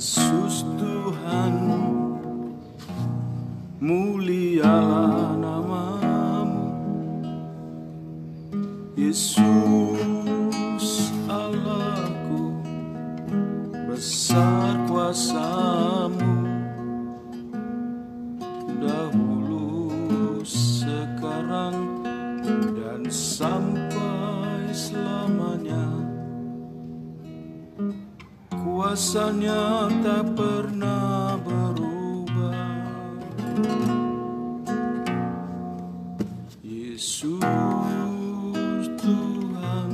Yesus Tuhan, mulialah namamu. Yesus Allahku, besar kuasamu. Dahulu, sekarang, dan sampai selamanya. Kuasanya tak pernah berubah. Yesus Tuhan,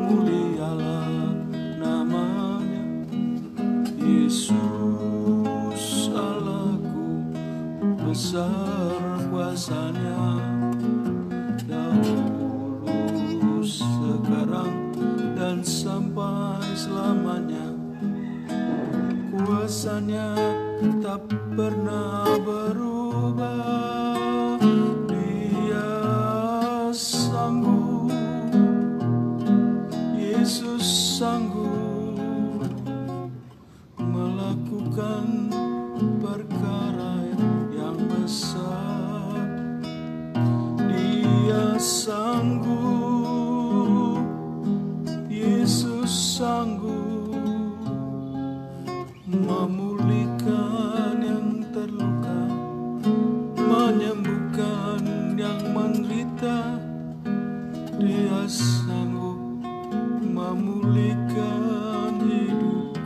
mulialah namanya. Yesus Allahku, besar kuasanya. Dahulu, sekarang, dan sampai selamanya. Kuasanya tak pernah berubah. Dia sanggup, Yesus sanggup melakukan perkara yang besar. Dia sanggup, Yesus sanggup memulihkan yang terluka, menyembuhkan yang menderita. Dia sanggup memulihkan hidupku.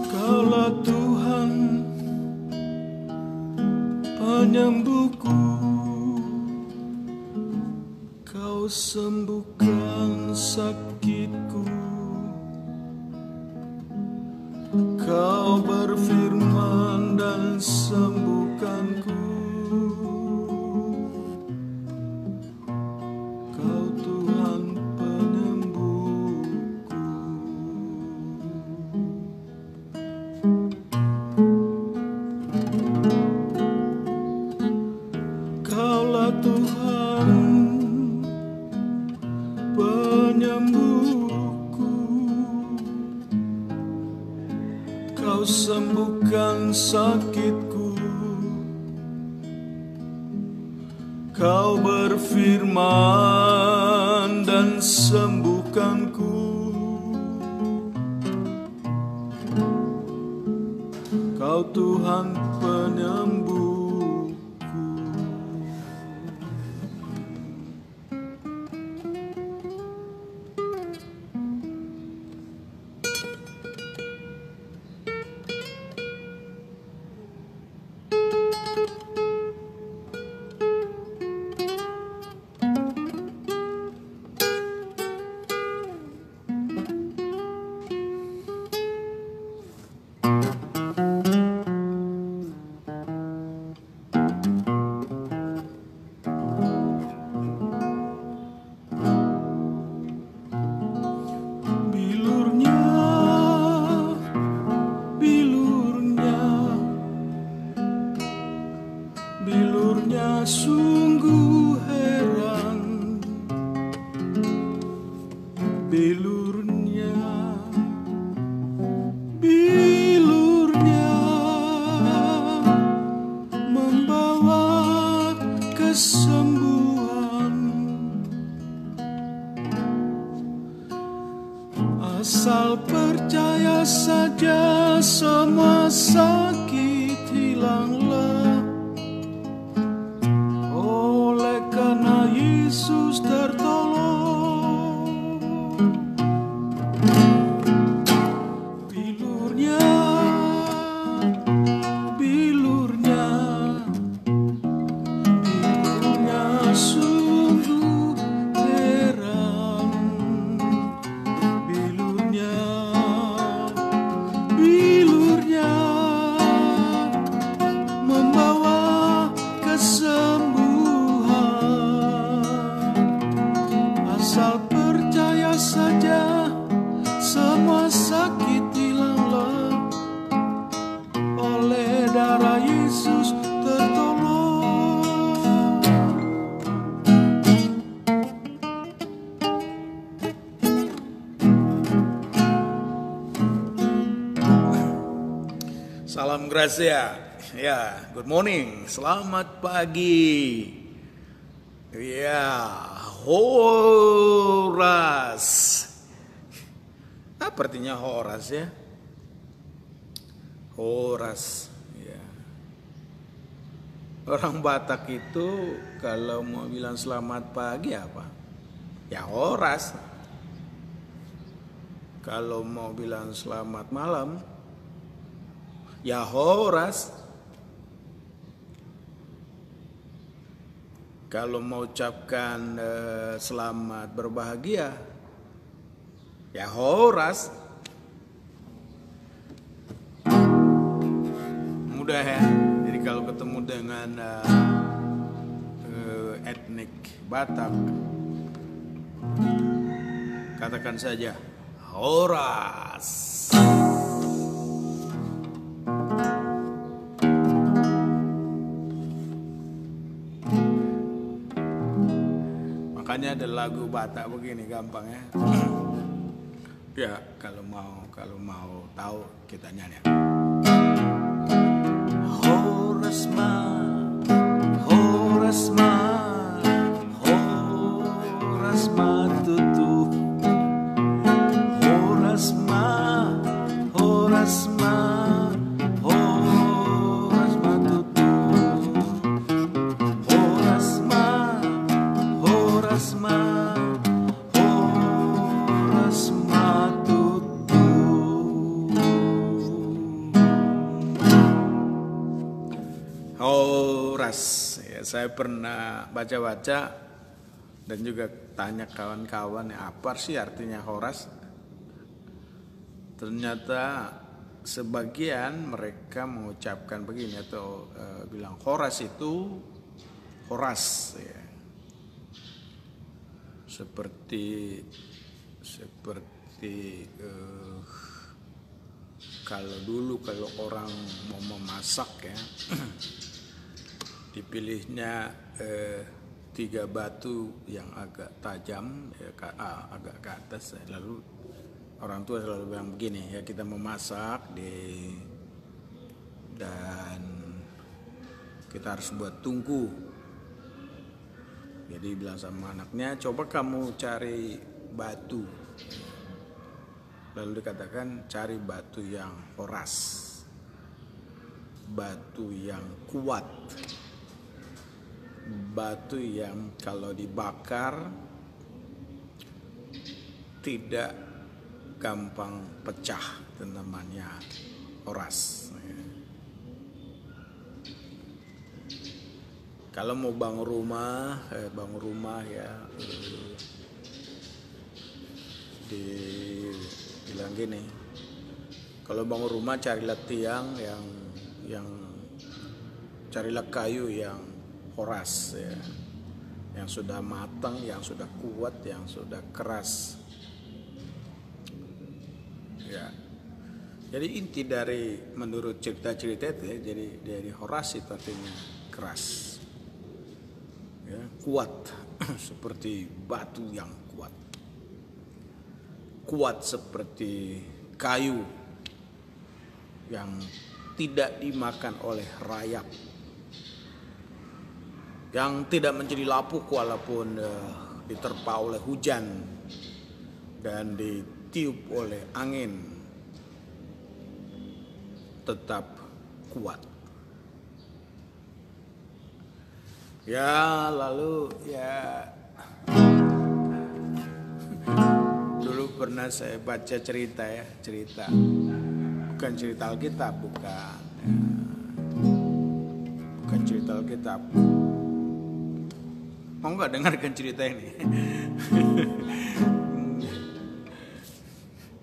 Kaulah Tuhan, penyembuhku. Kau sembuhkan sakitku. Kau berfirman dan sembuhkanku. Kau Tuhan penyembuhku. Kaulah Tuhan, penyembuhku. Kau sembuhkan sakitku. Kau berfirman dan sembuhkanku. Kau Tuhan penyembuhku. Bilurnya sungguh heran. Bilurnya membawa kesembuhan. Asal percaya saja, semua sakit hilanglah. Oleh karena Yesus tertolong. Bilurnya sungguh heran. Bilurnya membawa kesembuhan. Gracia. Ya, good morning. Selamat pagi. Ya, Horas. Apa artinya Horas ya? Horas. Ya. Orang Batak itu kalau mau bilang selamat pagi apa? Ya Horas. Kalau mau bilang selamat malam, ya Horas. Kalau mau ucapkan selamat berbahagia, ya Horas. Mudah ya. Jadi kalau ketemu dengan etnik Batak, katakan saja Horas. Makanya ada lagu Batak begini gampang ya. Ya kalau mau tahu kita nyanyi. Horas ma, Horas ma, Horas ma tutu. Horas ma, Horas ma, Horas ma tutu. Horas ma, Horas ma, Horas ma tutu. Horas, ya, saya pernah baca-baca dan juga tanya kawan-kawan apa sih artinya Horas. Ternyata sebagian mereka mengucapkan begini atau bilang Horas itu Horas ya. Seperti kalau dulu kalau orang mau memasak ya dipilihnya 3 batu yang agak tajam ya, agak ke atas ya. Lalu orang tua selalu bilang begini ya, kita memasak dan kita harus buat tungku. Jadi bilang sama anaknya, coba kamu cari batu. Lalu dikatakan cari batu yang Horas, batu yang kuat, batu yang kalau dibakar tidak gampang pecah, itu namanya Horas. Kalau mau bangun rumah ya dibilang gini, kalau bangun rumah carilah tiang yang carilah kayu yang Horas ya, yang sudah matang, yang sudah kuat, yang sudah keras. Ya. Jadi inti dari menurut cerita-cerita itu ya, jadi dari Horas itu artinya keras. Ya, kuat seperti batu yang kuat. Kuat seperti kayu yang tidak dimakan oleh rayap. Yang tidak menjadi lapuk walaupun diterpa oleh hujan dan ditiup oleh angin, tetap kuat. Ya lalu ya dulu pernah saya baca cerita bukan cerita Alkitab, bukan cerita Alkitab. Mau nggak dengarkan cerita ini?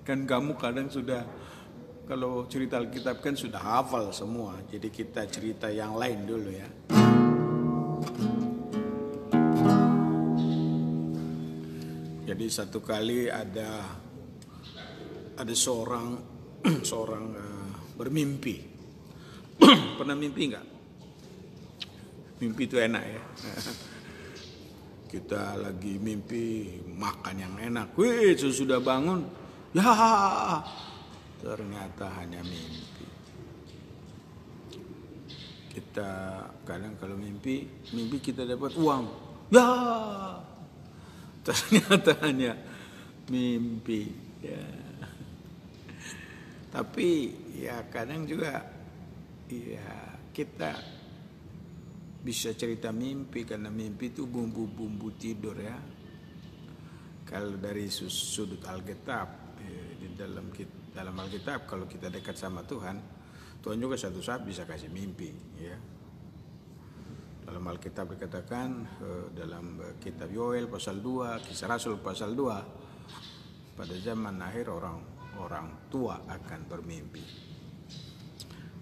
Kan kamu kadang sudah, kalau cerita Alkitab kan sudah hafal semua, jadi kita cerita yang lain dulu ya. Jadi satu kali ada seorang bermimpi. Pernah mimpi nggak? Mimpi itu enak ya. Kita lagi mimpi makan yang enak. Wih, sudah bangun. Ya, ternyata hanya mimpi. kita kadang kalau mimpi kita dapat uang, ya ternyata hanya mimpi ya. Tapi ya kadang juga ya kita bisa cerita mimpi karena mimpi itu bumbu-bumbu tidur ya. Kalau dari sudut Alkitab, di dalam Alkitab kalau kita dekat sama Tuhan juga satu saat bisa kasih mimpi ya. Dalam Alkitab dikatakan dalam kitab Yoel pasal 2, Kisah Rasul pasal 2, pada zaman akhir orang tua akan bermimpi.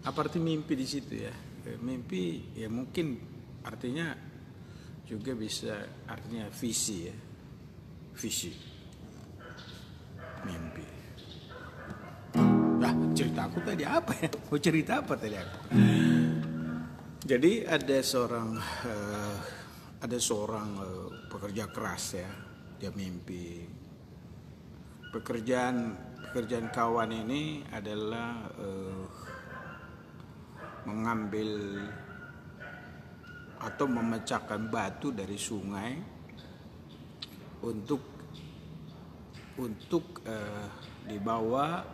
Apa arti mimpi di situ ya? Mimpi ya mungkin artinya juga bisa artinya visi ya. Visi. Mimpi. Cerita aku tadi apa ya? Mau cerita apa tadi aku? Jadi ada seorang pekerja keras ya, dia mimpi. Pekerjaan kawan ini adalah mengambil atau memecahkan batu dari sungai untuk dibawa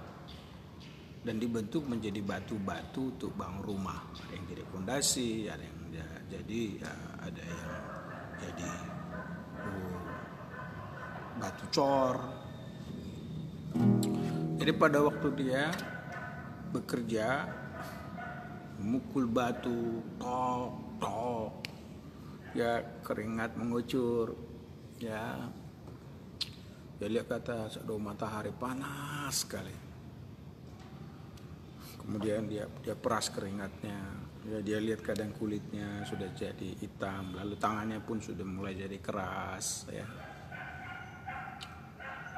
dan dibentuk menjadi batu-batu untuk bangun rumah. Ada yang jadi fondasi, ada yang jadi batu cor. Jadi pada waktu dia bekerja memukul batu, tok, ya keringat mengucur, ya. Dia lihat ke atas, aduh matahari panas sekali. Kemudian dia peras keringatnya, dia lihat kadang kulitnya sudah jadi hitam, lalu tangannya pun sudah mulai jadi keras ya.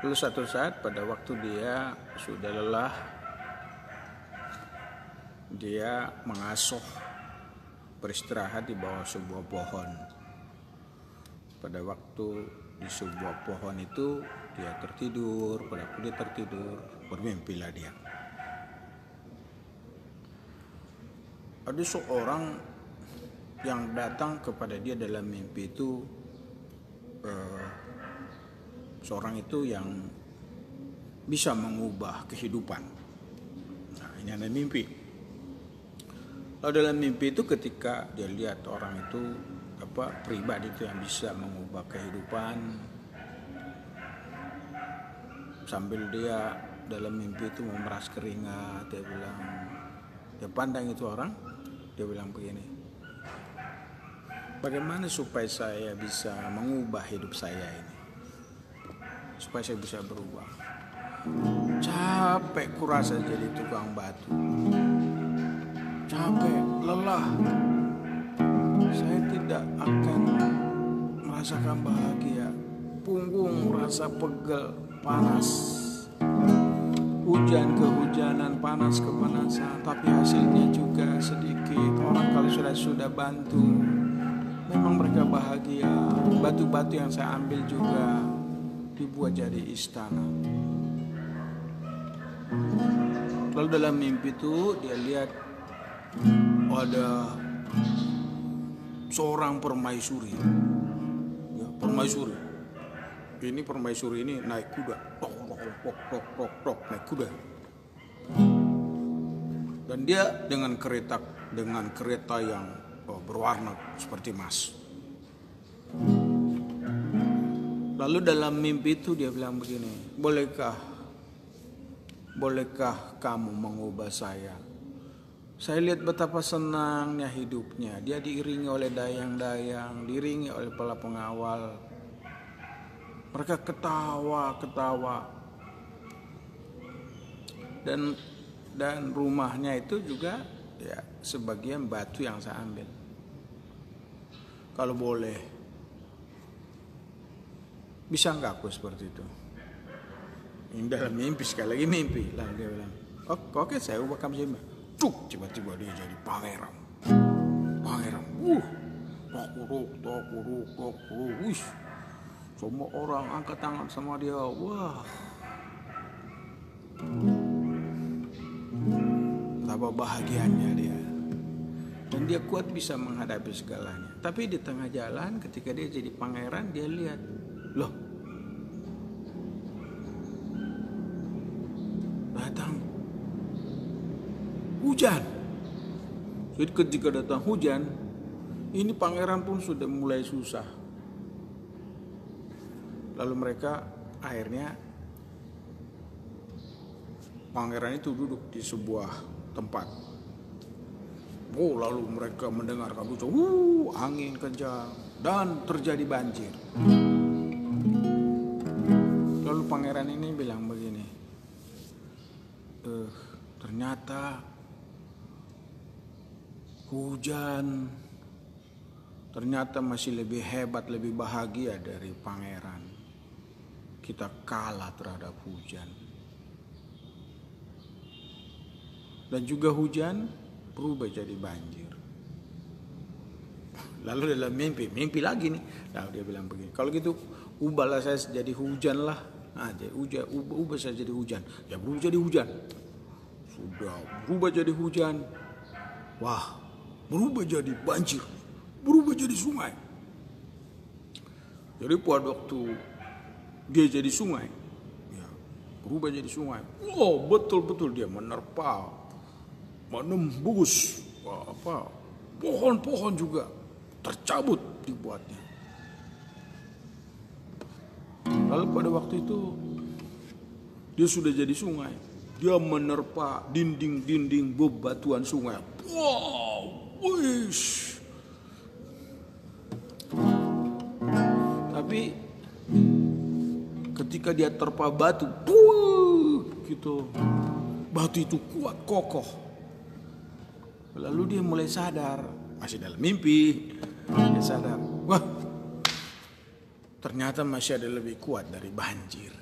Lalu satu saat pada waktu dia sudah lelah, dia mengasuh beristirahat di bawah sebuah pohon. Pada waktu di sebuah pohon itu dia tertidur, pada waktu dia tertidur bermimpilah dia. Ada seorang yang datang kepada dia dalam mimpi itu, seorang itu yang bisa mengubah kehidupan. Nah, ini ada mimpi. Lalu dalam mimpi itu ketika dia lihat orang itu pribadi itu yang bisa mengubah kehidupan, sambil dia dalam mimpi itu memeras keringat, dia pandang itu orang, dia bilang begini, bagaimana supaya saya bisa mengubah hidup saya ini, supaya saya bisa berubah. Capek kurasa jadi tukang batu, capek, lelah, saya tidak akan merasakan bahagia, punggung merasa pegel, panas, hujan kehujanan, panas kepanasan, tapi hasilnya juga sedikit. Orang kalau sudah bantu, memang mereka bahagia. Batu-batu yang saya ambil juga dibuat jadi istana. Lalu dalam mimpi itu dia lihat ada seorang permaisuri. Ya, permaisuri. Ini permaisuri ini naik kuda. Tok, naik kuda. Dan dia dengan kereta yang berwarna seperti emas. Lalu dalam mimpi itu dia bilang begini, bolehkah kamu mengubah saya? Saya lihat betapa senangnya hidupnya. Dia diiringi oleh dayang-dayang, diiringi oleh para pengawal. Mereka ketawa. Dan rumahnya itu juga ya sebagian batu yang saya ambil. Kalau boleh, bisa nggak aku seperti itu? Ini dalam mimpi, sekali lagi mimpi. Lalu dia bilang, oke, saya ubah kamu jadi. Tiba-tiba dia jadi pangeran. Tok, wish. Semua orang angkat tangan sama dia. Wah. Betapa bahagianya dia. Dan dia kuat bisa menghadapi segalanya. Tapi di tengah jalan ketika dia jadi pangeran, dia lihat, loh, datang hujan. Jadi ketika datang hujan, ini pangeran pun sudah mulai susah. Lalu mereka akhirnya, pangeran itu duduk di sebuah tempat. Oh, lalu mereka mendengar kabut, angin kencang dan terjadi banjir. Lalu pangeran ini bilang begini, ternyata hujan ternyata masih lebih hebat, lebih bahagia dari pangeran. Kita kalah terhadap hujan. Dan juga hujan berubah jadi banjir. Lalu dalam mimpi lagi nih. Lalu dia bilang begini, kalau gitu ubahlah saya jadi hujan lah. Nah, ubah saya jadi hujan. Ya berubah jadi hujan. Sudah berubah jadi hujan. Wah, berubah jadi banjir. Berubah jadi sungai. Jadi pada waktu dia jadi sungai, ya, berubah jadi sungai. Oh, betul-betul dia menerpa, menembus pohon-pohon juga tercabut dibuatnya. Lalu pada waktu itu dia sudah jadi sungai, dia menerpa dinding-dinding bebatuan sungai. Wow, wish. Tapi ketika dia terpa batu, gitu, batu itu kuat kokoh. Lalu dia mulai sadar, masih dalam mimpi, dia sadar, wah, ternyata masih ada lebih kuat dari banjir.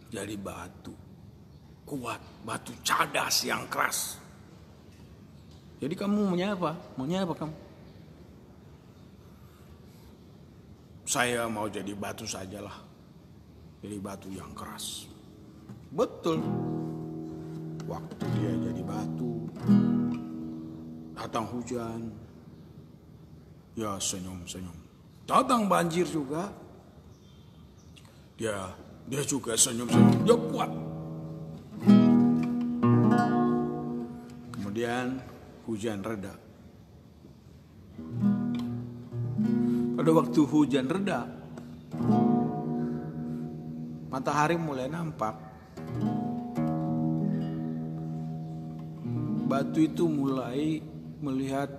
Jadi batu kuat, batu cadas yang keras. Jadi kamu maunya apa? Maunya apa kamu? Saya mau jadi batu sajalah, jadi batu yang keras. Betul. Waktu dia jadi batu, datang hujan, ya senyum-senyum. Datang banjir juga, dia juga senyum-senyum. Dia kuat. Kemudian hujan reda. Pada waktu hujan reda, matahari mulai nampak. Batu itu mulai melihat,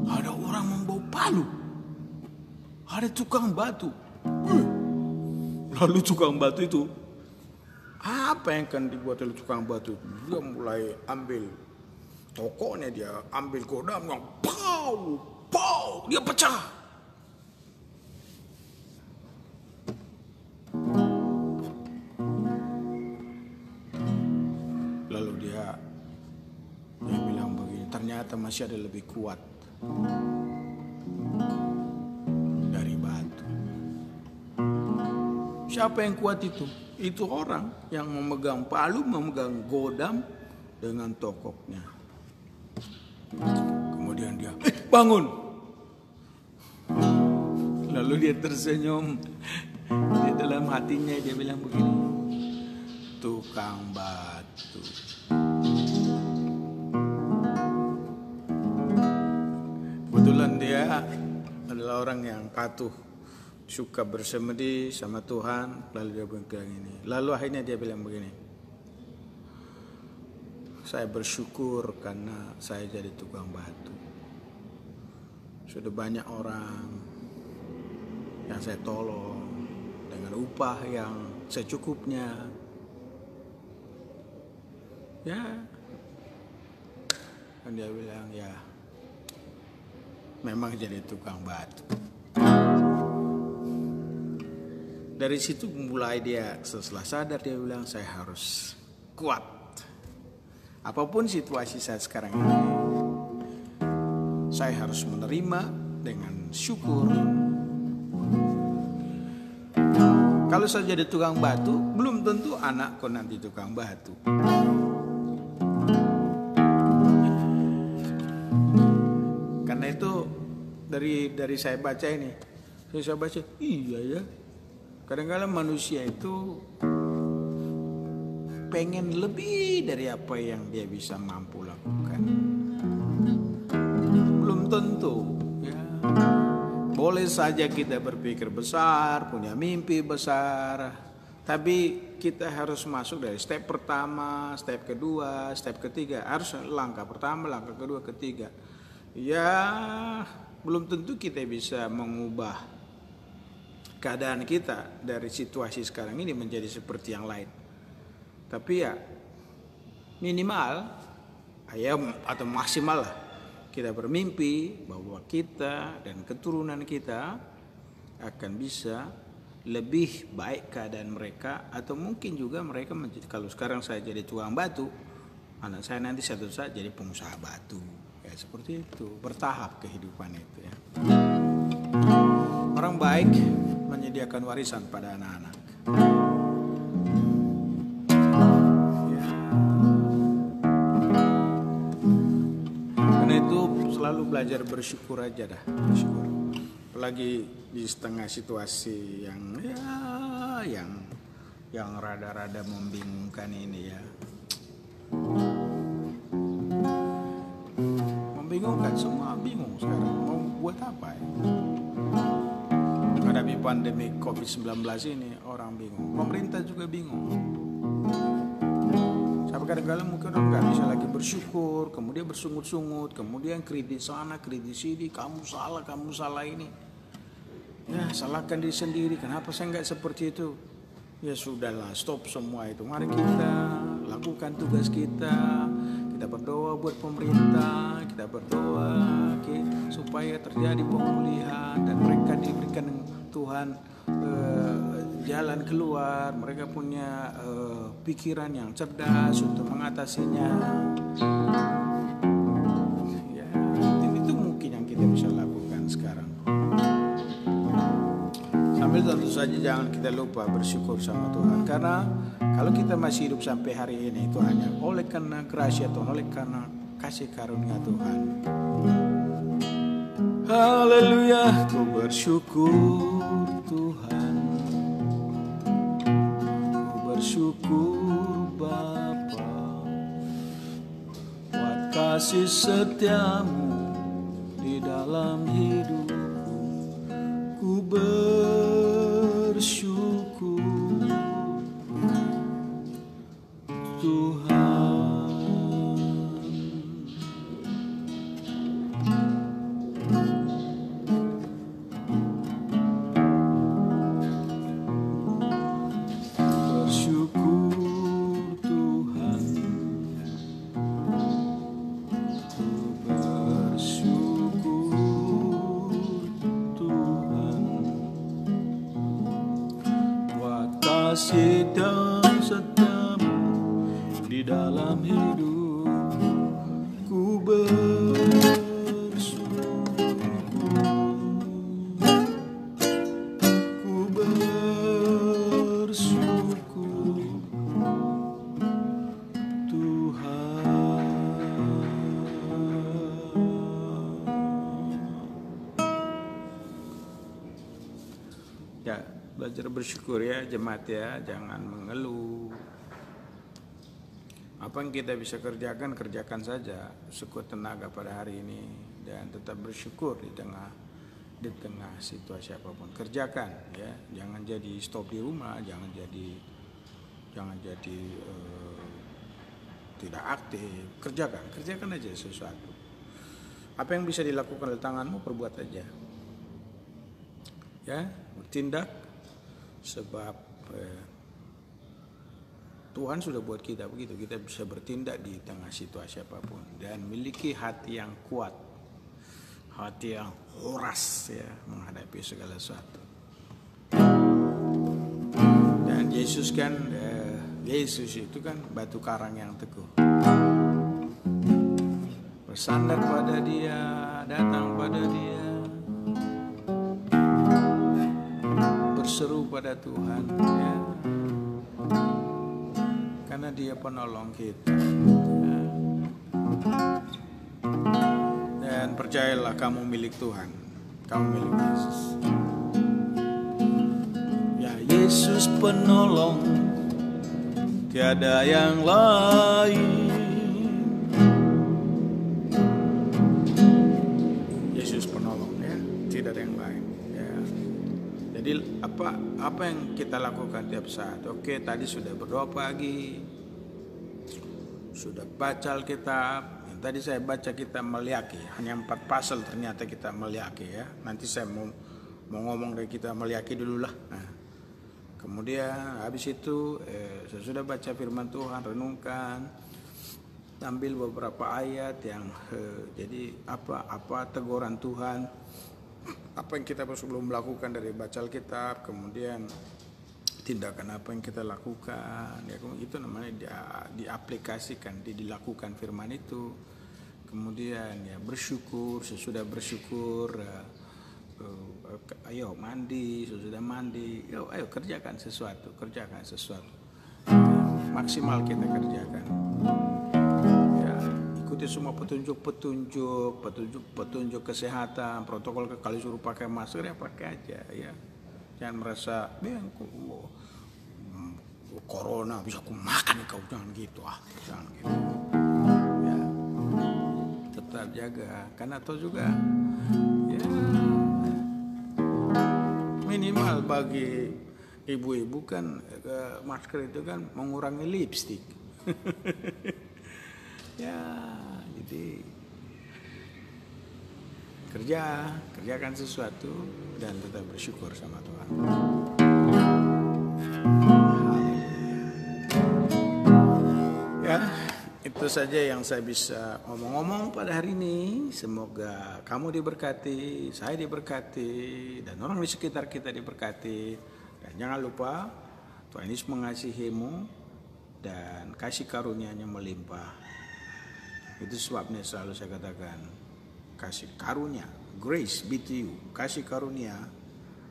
ada orang membawa palu, ada tukang batu. Lalu tukang batu itu, apa yang akan dibuat oleh tukang batu? Dia mulai ambil tokonya, dia ambil godamnya, pow, dia pecah. Lalu dia bilang begini, ternyata masih ada lebih kuat dari batu. Siapa yang kuat itu? Itu orang yang memegang palu, memegang godam dengan tokoknya. Kemudian dia bangun. Lalu dia tersenyum. Di dalam hatinya dia bilang begini, tukang batu. Kebetulan dia adalah orang yang patuh, suka bersemedi sama Tuhan. Lalu dia bilang ini. Lalu akhirnya dia bilang begini, saya bersyukur karena saya jadi tukang batu. Sudah banyak orang yang saya tolong dengan upah yang secukupnya. Ya, dan dia bilang ya, memang jadi tukang batu. Dari situ mulai dia, setelah sadar dia bilang, saya harus kuat. Apapun situasi saya sekarang ini, saya harus menerima dengan syukur. Kalau saya jadi tukang batu, belum tentu anakku nanti tukang batu. Karena itu dari saya baca ini, saya baca, iya ya. Kadang-kadang manusia itu pengen lebih dari apa yang dia bisa mampu lakukan. Belum tentu, ya. Boleh saja kita berpikir besar, punya mimpi besar, tapi kita harus masuk dari step pertama, step kedua, step ketiga. Harus langkah pertama, langkah kedua, ketiga. Ya, belum tentu kita bisa mengubah keadaan kita dari situasi sekarang ini menjadi seperti yang lain. Tapi ya minimal atau maksimal lah kita bermimpi bahwa kita dan keturunan kita akan bisa lebih baik keadaan mereka, atau mungkin juga mereka menjadi, kalau sekarang saya jadi tukang batu, anak saya nanti satu saat jadi pengusaha batu. Ya seperti itu, bertahap kehidupan itu ya. Orang baik menyediakan warisan pada anak-anak. Ya. Karena itu selalu belajar bersyukur aja dah, bersyukur. Apalagi di setengah situasi yang rada-rada membingungkan ini ya. Membingungkan, semua bingung sekarang. Mau buat apa ya? Menghadapi pandemi COVID-19 ini orang bingung. Pemerintah juga bingung. Sampai kadang-kadang mungkin orang nggak bisa lagi bersyukur, kemudian bersungut-sungut, kemudian kritik sana, kritik sini, kamu salah ini. Ya salahkan diri sendiri, kenapa saya nggak seperti itu? Ya sudahlah, stop semua itu. Mari kita lakukan tugas kita. Kita berdoa buat pemerintah, kita berdoa supaya terjadi pemulihan dan mereka diberikan Tuhan jalan keluar. Mereka punya pikiran yang cerdas untuk mengatasinya. Ya, itu mungkin yang kita bisa lakukan sekarang. Sambil tentu saja jangan kita lupa bersyukur sama Tuhan. Karena kalau kita masih hidup sampai hari ini itu hanya oleh karena gracia Tuhan, oleh karena kasih karunia Tuhan. Haleluya, ku bersyukur Tuhan. Ku bersyukur Bapa buat kasih setiamu di dalam hidupku. Ku bersyukur Tuhan. Bersyukur Tuhan. Ku bersyukur Tuhan buat kasih dan setiamu di dalam hidup. Ku bersyukur, ku bersyukur Tuhan. Ya, belajar bersyukur ya jemaat ya, jangan mengeluh. Apa yang kita bisa kerjakan saja sekuat tenaga pada hari ini, dan tetap bersyukur di tengah situasi apapun. Kerjakan ya, jangan jadi stop di rumah, jangan jadi tidak aktif. Kerjakan aja sesuatu. Apa yang bisa dilakukan oleh tanganmu, perbuat aja. Ya, bertindak sebab Tuhan sudah buat kita begitu. Kita bisa bertindak di tengah situasi apapun dan miliki hati yang kuat, hati yang horas ya menghadapi segala sesuatu. Dan Yesus itu kan batu karang yang teguh. Bersandar pada Dia, datang pada Dia, berseru pada Tuhan ya. Karena Dia penolong kita ya. Dan percayalah kamu milik Tuhan. Kamu milik Yesus. Ya Yesus penolong, tiada yang lain. Yesus penolong ya, tidak ada yang lain ya. Jadi apa yang kita lakukan tiap saat? Oke, tadi sudah berdoa pagi, sudah baca Alkitab. Yang tadi saya baca kita Maliaki, hanya 4 pasal ternyata kita Maliaki ya. Nanti saya mau ngomong dari kita Maliaki dulu lah. Nah, kemudian habis itu saya sudah baca firman Tuhan, renungkan, ambil beberapa ayat yang jadi apa teguran Tuhan, apa yang kita belum melakukan dari baca Alkitab, kemudian tindakan apa yang kita lakukan ya, itu namanya diaplikasikan, dilakukan firman itu. Kemudian ya bersyukur, sesudah bersyukur ayo mandi, sesudah mandi, ayo kerjakan sesuatu, maksimal kita kerjakan ya. Ikuti semua petunjuk kesehatan, protokol. Kalau suruh pakai masker ya pakai aja ya. Jangan merasa corona bisa aku makan kau, jangan gitu jangan gitu ya. Tetap jaga, karena atau juga ya minimal bagi ibu-ibu kan masker itu kan mengurangi lipstik. Ya, jadi kerjakan sesuatu dan tetap bersyukur sama Tuhan. Ya, itu saja yang saya bisa ngomong-ngomong pada hari ini. Semoga kamu diberkati, saya diberkati, dan orang di sekitar kita diberkati. Dan jangan lupa, Tuhan Yesus mengasihimu dan kasih karunia-Nya melimpah. Itu sebabnya selalu saya katakan, kasih karunia, grace be to you, kasih karunia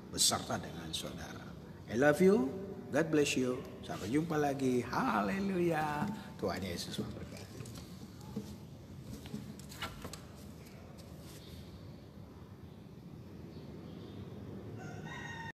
beserta dengan saudara. I love you, God bless you, sampai jumpa lagi, haleluya, Tuhan Yesus memberkati.